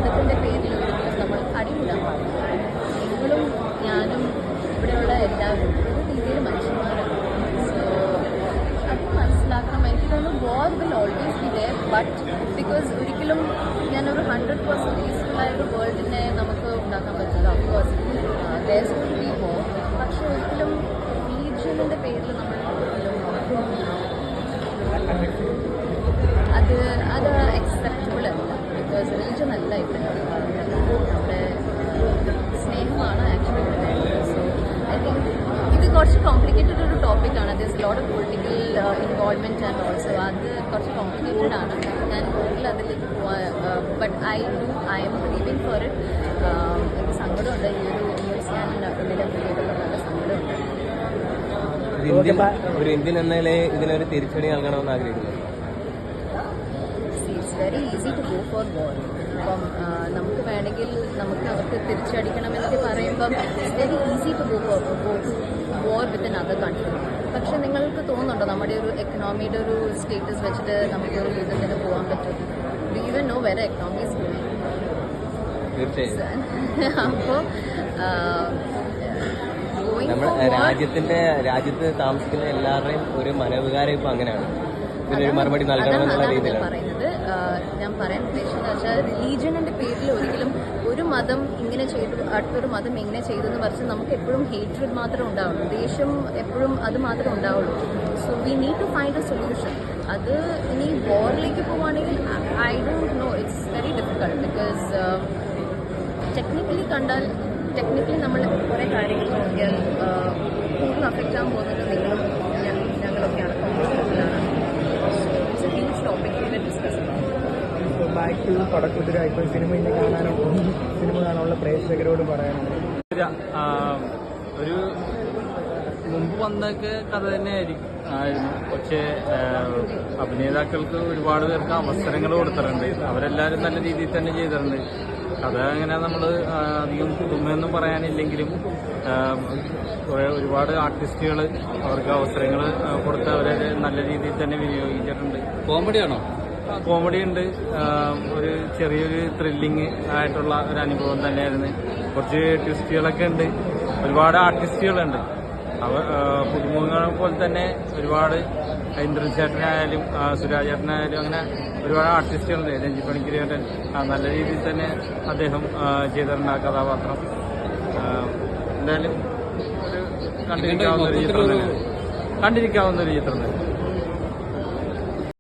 മതത്തിൻ്റെ പേരിൽ ഒരിക്കലും നമ്മൾ അടിയിടാൻ പാടില്ല. നിങ്ങളും ഞാനും ഇവിടെയുള്ള എല്ലാവരും ഒരു രീതിയിൽ മനുഷ്യന്മാരാണ്. സോ അത് മനസ്സിലാക്കണം. എനിക്ക് തോന്നുന്നു war will always be there, but because ഒരിക്കലും ഞാനൊരു 100% പീസ്ഫുള്ളായ ഒരു വേൾഡിനെ നമുക്ക് ഉണ്ടാക്കാൻ പറ്റില്ല. Of course there's will be war, പക്ഷെ ഒരിക്കലും റിലീജിയനിൻ്റെ പേരിൽ നമ്മൾ അത് അക്സെപ്റ്റബിൾ അല്ല. ബിക്കോസ് റിലീജിയൻ അല്ല ഇവിടെ നമ്മുടെ സ്നേഹമാണ് ആക്ച്വലി ഇവിടെ വേണ്ടത്. സോ ഐ തിങ്ക് ഇത് കുറച്ച് കോംപ്ലിക്കേറ്റഡ് ഒരു ടോപ്പിക്കാണ്. This lot of political involvement and also അത് കുറച്ച് കോംപ്ലിക്കേറ്റഡ് ആണ്. ഞാൻ കൂടുതൽ അതിലേക്ക് but I M believing for it. എനിക്ക് സങ്കടമുണ്ട് ഈ ഒരു ന്യൂസ് ഞാൻ ഇതിനെ കേട്ടപ്പോൾ നല്ല സങ്കടമുണ്ട്. ഒരു ഇന്ത്യൻ എന്നതിലെ ഇതിനൊരു തിരിച്ചടി നൽകണമെന്ന് ആഗ്രഹിക്കുന്നു. It's very easy to go for war. ഇപ്പം നമുക്ക് വേണമെങ്കിൽ നമുക്ക് അവർക്ക് തിരിച്ചടിക്കണമെന്നൊക്കെ പറയുമ്പം it's very easy to go for war with in other country. പക്ഷെ നിങ്ങൾക്ക് തോന്നുന്നുണ്ടോ നമ്മുടെ ഒരു എക്കണോമിയുടെ ഒരു സ്റ്റേറ്റസ് വെച്ചിട്ട് നമുക്കൊരു യുദ്ധത്തിന് പോകാൻ പറ്റും? ഡു യു നോ വേറെ എക്കണോമി ഈസ് ഗോയിങ്? അപ്പോൾ നമ്മുടെ രാജ്യത്ത് താമസിക്കുന്ന എല്ലാവരുടെയും ഒരു മനോവികാരം ഇപ്പൊ അങ്ങനെയാണ്. ഇതിനൊരു മറുപടി നൽകണമെന്നുള്ള രീതിയിലാണ് പറയുന്നത്. ഞാൻ പറയാൻ ഉദ്ദേശിക്കുന്നത് വെച്ചാൽ റിലീജിയനിന്റെ പേരിൽ ഒരിക്കലും ഒരു മതം ഇങ്ങനെ ചെയ്തു അടുത്തൊരു മതം ഇങ്ങനെ ചെയ്തെന്ന് പറഞ്ഞാൽ നമുക്ക് എപ്പോഴും ഹേറ്റ്രഡ് മാത്രമേ ഉണ്ടാവുള്ളൂ, ദേഷ്യം എപ്പോഴും അത് മാത്രമേ ഉണ്ടാവുള്ളൂ. So we need to find a solution. അത് ഇനി വാറിലേക്ക് പോവുകയാണെങ്കിൽ I don't know, it's very difficult. Because technically നമ്മൾ കുറേ കാര്യങ്ങൾ നോക്കിയാൽ കൂടുതൽ അഫക്റ്റ് ആകാൻ പോകുന്നത് നിങ്ങളും ഞങ്ങളൊക്കെയാണ്, കോൺഗ്രസിലാണ്. It's a huge topic to discuss. ഇപ്പോൾ ബാക്ക് ടു പടക്കുതിര ഇപ്പോൾ സിനിമ കാണാനുള്ള പ്രേക്ഷകരോട് പറയാനുണ്ട്. ഒരു മുമ്പ് വന്നൊക്കെ കഥ തന്നെയായിരുന്നു. പക്ഷേ അഭിനേതാക്കൾക്ക് ഒരുപാട് പേർക്ക് അവസരങ്ങൾ കൊടുത്തിട്ടുണ്ട്. അവരെല്ലാവരും നല്ല രീതിയിൽ തന്നെ ചെയ്തിട്ടുണ്ട്. കഥ അങ്ങനെ നമ്മൾ അധികം പുതുമയൊന്നും പറയാനില്ലെങ്കിലും ഒരുപാട് ആർട്ടിസ്റ്റുകൾ അവർക്ക് അവസരങ്ങൾ കൊടുത്ത് അവരെ നല്ല രീതിയിൽ തന്നെ വിനിയോഗിച്ചിട്ടുണ്ട്. കോമഡിയാണോ? കോമഡി ഉണ്ട്, ഒരു ചെറിയൊരു ത്രില്ലിങ് ആയിട്ടുള്ള ഒരു അനുഭവം തന്നെയായിരുന്നു. കുറച്ച് ട്വിസ്റ്റുകളൊക്കെ ഉണ്ട്, ഒരുപാട് ആർട്ടിസ്റ്റുകളുണ്ട്. പുതുമുഖങ്ങളെ പോലെ തന്നെ ഒരുപാട് ഇന്ദ്രചേട്ടനായാലും സുരാജ് ചേട്ടനായാലും അങ്ങനെ ഒരുപാട് ആർട്ടിസ്റ്റുകളുണ്ട്. രഞ്ജിത്ത് പണിക്കരേട്ടൻ നല്ല രീതിയിൽ തന്നെ അദ്ദേഹം ചെയ്തിട്ടുണ്ട് ആ കഥാപാത്രം. എന്തായാലും ഒരു കണ്ടിരിക്കാവുന്ന ഒരു ചിത്രം തന്നെ.